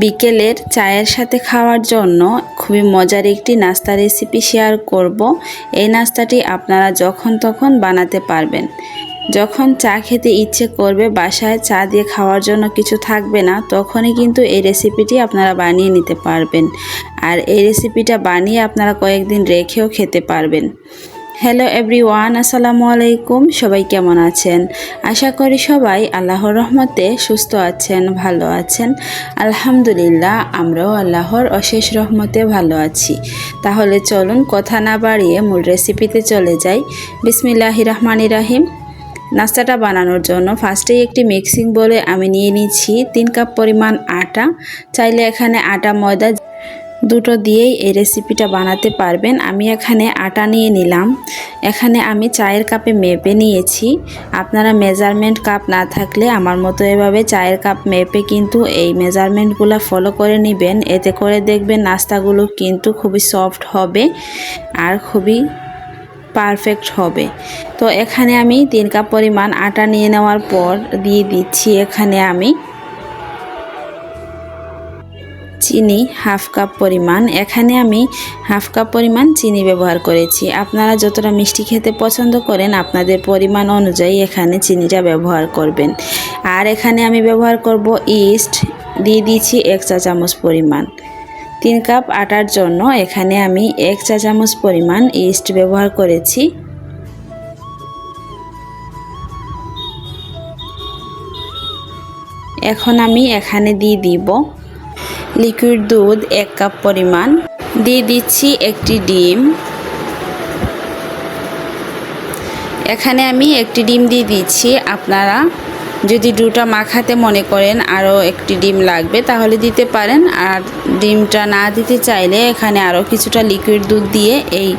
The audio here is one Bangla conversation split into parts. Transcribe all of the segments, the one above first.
বিকেলের চায়ের সাথে খাওয়ার জন্য খুবই মজার একটি নাস্তা রেসিপি শেয়ার করব। এই নাস্তাটি আপনারা যখন তখন বানাতে পারবেন। যখন চা খেতে ইচ্ছে করবে, বাসায় চা দিয়ে খাওয়ার জন্য কিছু থাকবে না, তখনই কিন্তু এই রেসিপিটি আপনারা বানিয়ে নিতে পারবেন। আর এই রেসিপিটা বানিয়ে আপনারা কয়েকদিন রেখেও খেতে পারবেন। হ্যালো এভরিওয়ান, আসসালামু আলাইকুম। সবাই কেমন আছেন? আশা করি সবাই আল্লাহর রহমতে সুস্থ আছেন, ভালো আছেন। আলহামদুলিল্লাহ, আমরাও আল্লাহর অশেষ রহমতে ভালো আছি। তাহলে চলুন কথা না বাড়িয়ে মূল রেসিপিতে চলে যাই। বিসমিল্লাহির রহমানির রহিম। নাস্তাটা বানানোর জন্য ফার্স্টেই একটি মিক্সিং বোলে আমি নিয়ে নিচ্ছি 3 কাপ পরিমাণ আটা। চাইলে এখানে আটা ময়দা দুটো দিয়েই এই রেসিপিটা বানাতে পারবেন। আমি এখানে আটা নিয়ে নিলাম। এখানে আমি চায়ের কাপে মেপে নিয়েছি। আপনারা মেজারমেন্ট কাপ না থাকলে আমার মতো এভাবে চায়ের কাপ মেপে কিন্তু এই মেজারমেন্টগুলো ফলো করে নেবেন। এতে করে দেখবেন নাস্তাগুলো কিন্তু খুবই সফট হবে আর খুবই পারফেক্ট হবে। তো এখানে আমি 3 কাপ পরিমাণ আটা নিয়ে নেওয়ার পর দিয়ে দিচ্ছি এখানে আমি চিনি হাফ কাপ পরিমাণ। এখানে আমি হাফ কাপ পরিমাণ চিনি ব্যবহার করেছি। আপনারা যতটা মিষ্টি খেতে পছন্দ করেন আপনাদের পরিমাণ অনুযায়ী এখানে চিনিটা ব্যবহার করবেন। আর এখানে আমি ব্যবহার করব ইস্ট, দিয়ে দিয়েছি 1 চা চামচ পরিমাণ। 3 কাপ আটার জন্য এখানে আমি 1 চা চামচ পরিমাণ ইস্ট ব্যবহার করেছি। এখন আমি এখানে দিয়ে দিব লিকুইড দুধ 1 কাপ পরিমাণ। দিয়ে দিচ্ছি একটি ডিম। এখানে আমি একটি ডিম দিয়ে দিচ্ছি। আপনারা যদি ডুটা মাখাতে মনে করেন আরও একটি ডিম লাগবে তাহলে দিতে পারেন, আর ডিমটা না দিতে চাইলে এখানে আরও কিছুটা লিকুইড দুধ দিয়ে এই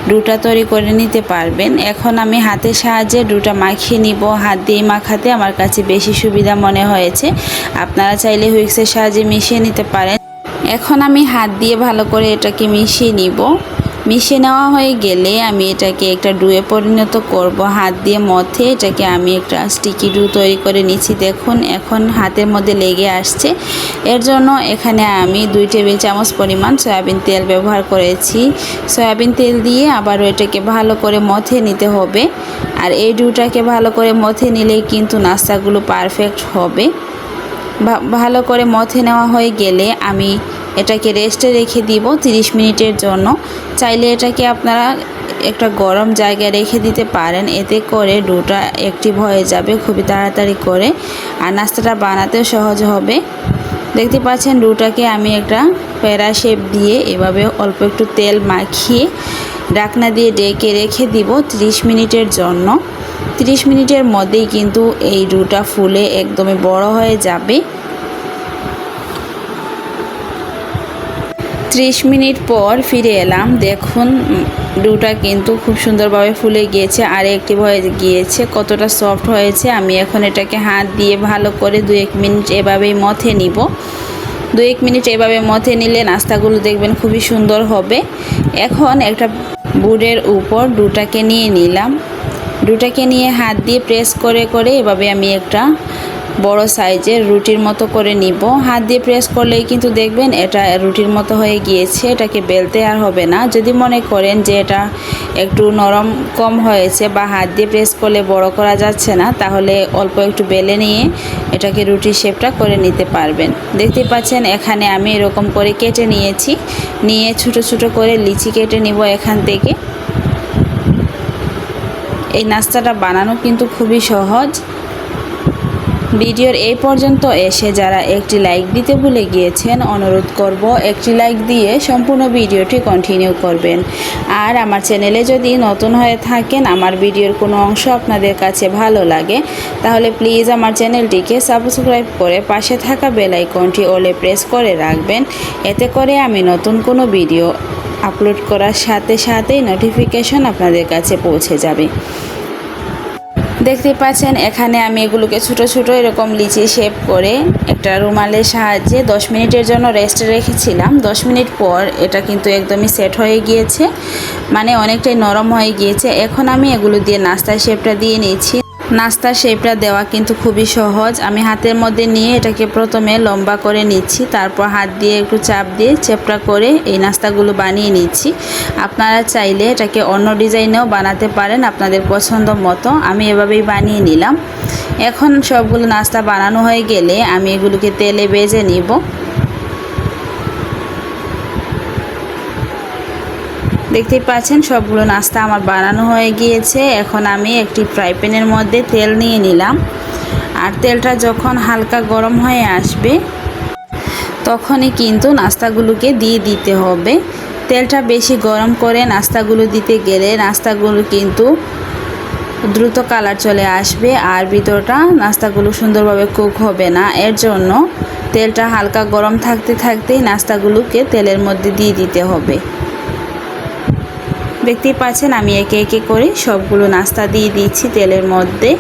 ডুটা তৈরি করে নিতে পারবেন। এখন আমি হাতের সাহায্যে ডুটা মাখিয়ে নিব। হাত দিয়ে মাখাতে আমার কাছে বেশি সুবিধা মনে হয়েছে। আপনারা চাইলে হুইক্সের সাহায্যে মিশিয়ে নিতে পারেন। এখন আমি হাত দিয়ে ভালো করে এটাকে মিশিয়ে নিব। মিশিয়ে নেওয়া হয়ে গেলে আমি এটাকে একটা ডুয়ে পরিণত করব। হাত দিয়ে মথে এটাকে আমি একটা স্টিকি ডু তৈরি করে নিচ্ছি। দেখুন এখন হাতের মধ্যে লেগে আসছে। এর জন্য এখানে আমি 2 টেবিল চামচ পরিমাণ সয়াবিন তেল ব্যবহার করেছি। সয়াবিন তেল দিয়ে আবারও এটাকে ভালো করে মথে নিতে হবে। আর এই ডুটাকে ভালো করে মথে নিলেই কিন্তু নাস্তাগুলো পারফেক্ট হবে। ভালো করে মথে নেওয়া হয়ে গেলে আমি এটাকে রেস্টে রেখে দিব 30 মিনিটের জন্য। চাইলে এটাকে আপনারা একটা গরম জায়গায় রেখে দিতে পারেন। এতে করে ডোটা অ্যাক্টিভ হয়ে যাবে খুবই তাড়াতাড়ি করে, আর নাস্তাটা বানাতেও সহজ হবে। দেখতে পাচ্ছেন ডোটাকে আমি একটা প্যারা শেপ দিয়ে এভাবে অল্প একটু তেল মাখিয়ে ঢাকনা দিয়ে ডেকে রেখে দিব 30 মিনিটের জন্য। 30 মিনিটের মধ্যেই কিন্তু এই ডোটা ফুলে একদমই বড় হয়ে যাবে। 30 মিনিট পর ফিরে এলাম। দেখুন ডোটা কিন্তু খুব সুন্দরভাবে ফুলে গিয়েছে আর অ্যাক্টিভ হয়ে গিয়েছে। কতটা সফট হয়েছে। আমি এখন এটাকে হাত দিয়ে ভালো করে 2-1 মিনিট এভাবেই মথে নিব। 2-1 মিনিট এভাবে মথে নিলে নাস্তাগুলো দেখবেন খুবই সুন্দর হবে। এখন একটা বোর্ডের উপর ডোটাকে নিয়ে নিলাম। ডোটাকে নিয়ে হাত দিয়ে প্রেস করে করে এভাবে আমি একটা বড় সাইজের রুটির মতো করে নিব। হাত দিয়ে প্রেস করলেই কিন্তু দেখবেন এটা রুটির মতো হয়ে গিয়েছে। এটাকে বেলতে আর হবে না। যদি মনে করেন যে এটা একটু নরম কম হয়েছে বা হাত দিয়ে প্রেস করলে বড় করা যাচ্ছে না, তাহলে অল্প একটু বেলে নিয়ে এটাকে রুটির শেপটা করে নিতে পারবেন। দেখতে পাচ্ছেন এখানে আমি এরকম করে কেটে নিয়েছি। নিয়ে ছোট ছোট করে লিচি কেটে নিব এখান থেকে। এই নাস্তাটা বানানো কিন্তু খুবই সহজ। ভিডিওর এই পর্যন্ত এসে যারা একটি লাইক দিতে ভুলে গিয়েছেন, অনুরোধ করব একটি লাইক দিয়ে সম্পূর্ণ ভিডিওটি কন্টিনিউ করবেন। আর আমার চ্যানেলে যদি নতুন হয়ে থাকেন, আমার ভিডিওর কোনো অংশ আপনাদের কাছে ভালো লাগে, তাহলে প্লিজ আমার চ্যানেলটিকে সাবস্ক্রাইব করে পাশে থাকা বেল আইকনটি অলে প্রেস করে রাখবেন। এতে করে আমি নতুন কোনো ভিডিও আপলোড করার সাথে সাথেই নোটিফিকেশন আপনাদের কাছে পৌঁছে যাবে। দেখতে পাচ্ছেন এখানে আমি এগুলোকে ছোট ছোট এরকম লিচি শেপ করে একটা রুমালের সাহায্যে 10 মিনিটের জন্য রেস্টে রেখেছিলাম। 10 মিনিট পর এটা কিন্তু একদমই সেট হয়ে গিয়েছে, মানে অনেকটাই নরম হয়ে গিয়েছে। এখন আমি এগুলো দিয়ে নাস্তার শেপটা দিয়ে নিচ্ছি। নাস্তার শেপটা দেওয়া কিন্তু খুবই সহজ। আমি হাতের মধ্যে নিয়ে এটাকে প্রথমে লম্বা করে নিচ্ছি, তারপর হাত দিয়ে একটু চাপ দিয়ে চেপটা করে এই নাস্তাগুলো বানিয়ে নিচ্ছি। আপনারা চাইলে এটাকে অন্য ডিজাইনেও বানাতে পারেন আপনাদের পছন্দ মতো। আমি এভাবেই বানিয়ে নিলাম। এখন সবগুলো নাস্তা বানানো হয়ে গেলে আমি এগুলোকে তেলে ভেজে নিব। দেখতেই পাচ্ছেন সবগুলো নাস্তা আমার বানানো হয়ে গিয়েছে। এখন আমি একটি ফ্রাই প্যানের মধ্যে তেল নিয়ে নিলাম, আর তেলটা যখন হালকা গরম হয়ে আসবে তখনই কিন্তু নাস্তাগুলোকে দিয়ে দিতে হবে। তেলটা বেশি গরম করে নাস্তাগুলো দিতে গেলে নাস্তাগুলো কিন্তু দ্রুত কালার চলে আসবে, আর ভিতরটা নাস্তাগুলো সুন্দরভাবে কুক হবে না। এর জন্য তেলটা হালকা গরম থাকতে থাকতেই নাস্তাগুলোকে তেলের মধ্যে দিয়ে দিতে হবে। দেখতেই পাচ্ছেন আমি একে একে করে সবগুলো নাস্তা দিয়ে দিচ্ছি তেলের মধ্যে।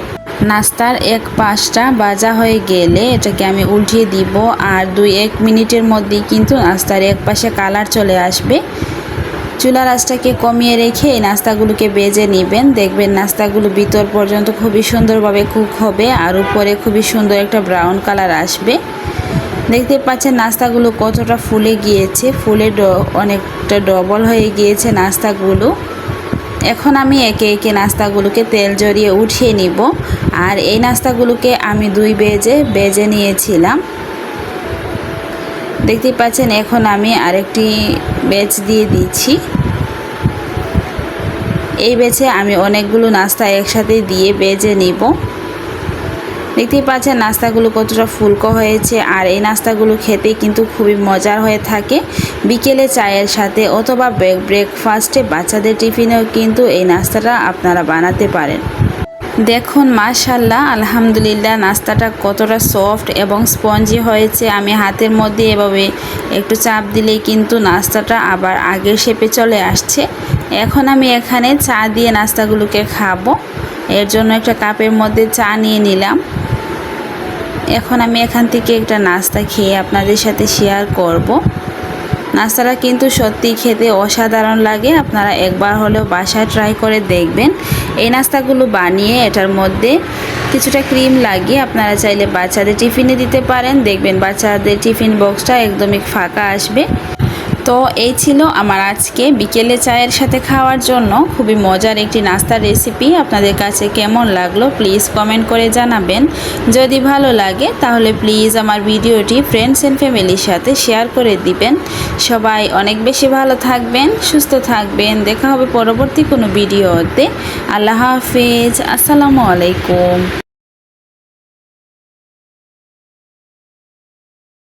নাস্তার এক পাশটা ভাজা হয়ে গেলে এটাকে আমি উল্টিয়ে দিব, আর 2-1 মিনিটের মধ্যেই কিন্তু নাস্তার এক পাশে কালার চলে আসবে। চুলার আঁচটাকে কমিয়ে রেখে এই নাস্তাগুলোকে ভেজে নেবেন। দেখবেন নাস্তাগুলো ভিতর পর্যন্ত খুবই সুন্দরভাবে কুক হবে, আর উপরে খুবই সুন্দর একটা ব্রাউন কালার আসবে। দেখতে পাচ্ছেন নাস্তাগুলো কতটা ফুলে গিয়েছে, ফুলে অনেকটা ডবল হয়ে গিয়েছে নাস্তাগুলো। এখন আমি একে একে নাস্তাগুলোকে তেল জড়িয়ে উঠিয়ে নিব, আর এই নাস্তাগুলোকে আমি 2 ভেজে নিয়েছিলাম। দেখতে পাচ্ছেন এখন আমি আরেকটি ব্যাচ দিয়ে দিচ্ছি। এই ব্যাচে আমি অনেকগুলো নাস্তা একসাথে দিয়ে ভেজে নিব। দেখতেই পাচ্ছেন নাস্তাগুলো কতটা ফুলকো হয়েছে, আর এই নাস্তাগুলো খেতে কিন্তু খুবই মজার হয়ে থাকে। বিকেলে চায়ের সাথে অথবা ব্রেকফাস্টে বাচ্চাদের টিফিনেও কিন্তু এই নাস্তাটা আপনারা বানাতে পারেন। দেখুন মাশাআল্লাহ, আলহামদুলিল্লাহ নাস্তাটা কতটা সফট এবং স্পঞ্জি হয়েছে। আমি হাতের মধ্যে এভাবে একটু চাপ দিলেই কিন্তু নাস্তাটা আবার আগের শেপে চলে আসছে। এখন আমি এখানে চা দিয়ে নাস্তাগুলোকে খাবো। এর জন্য একটা কাপের মধ্যে চা নিয়ে নিলাম। এখন আমি এখান থেকে একটা নাস্তা খেয়ে আপনাদের সাথে শেয়ার করব। নাস্তাটা কিন্তু সত্যি খেতে অসাধারণ লাগে। আপনারা একবার হলেও বাসায় ট্রাই করে দেখবেন। এই নাস্তাগুলো বানিয়ে এটার মধ্যে কিছুটা ক্রিম লাগিয়ে আপনারা চাইলে বাচ্চাদের টিফিনে দিতে পারেন। দেখবেন বাচ্চাদের টিফিন বক্সটা একদমই ফাঁকা আসবে। তো এই ছিল আমার আজকে বিকেলে চায়ের সাথে খাওয়ার জন্য খুবই মজার একটি নাস্তার রেসিপি। আপনাদের কাছে কেমন লাগলো প্লিজ কমেন্ট করে জানাবেন। যদি ভালো লাগে তাহলে প্লিজ আমার ভিডিওটি ফ্রেন্ডস অ্যান্ড ফ্যামিলির সাথে শেয়ার করে দিবেন। সবাই অনেক বেশি ভালো থাকবেন, সুস্থ থাকবেন। দেখা হবে পরবর্তী কোনো ভিডিওতে। আল্লাহ হাফেজ, আসসালামু আলাইকুম।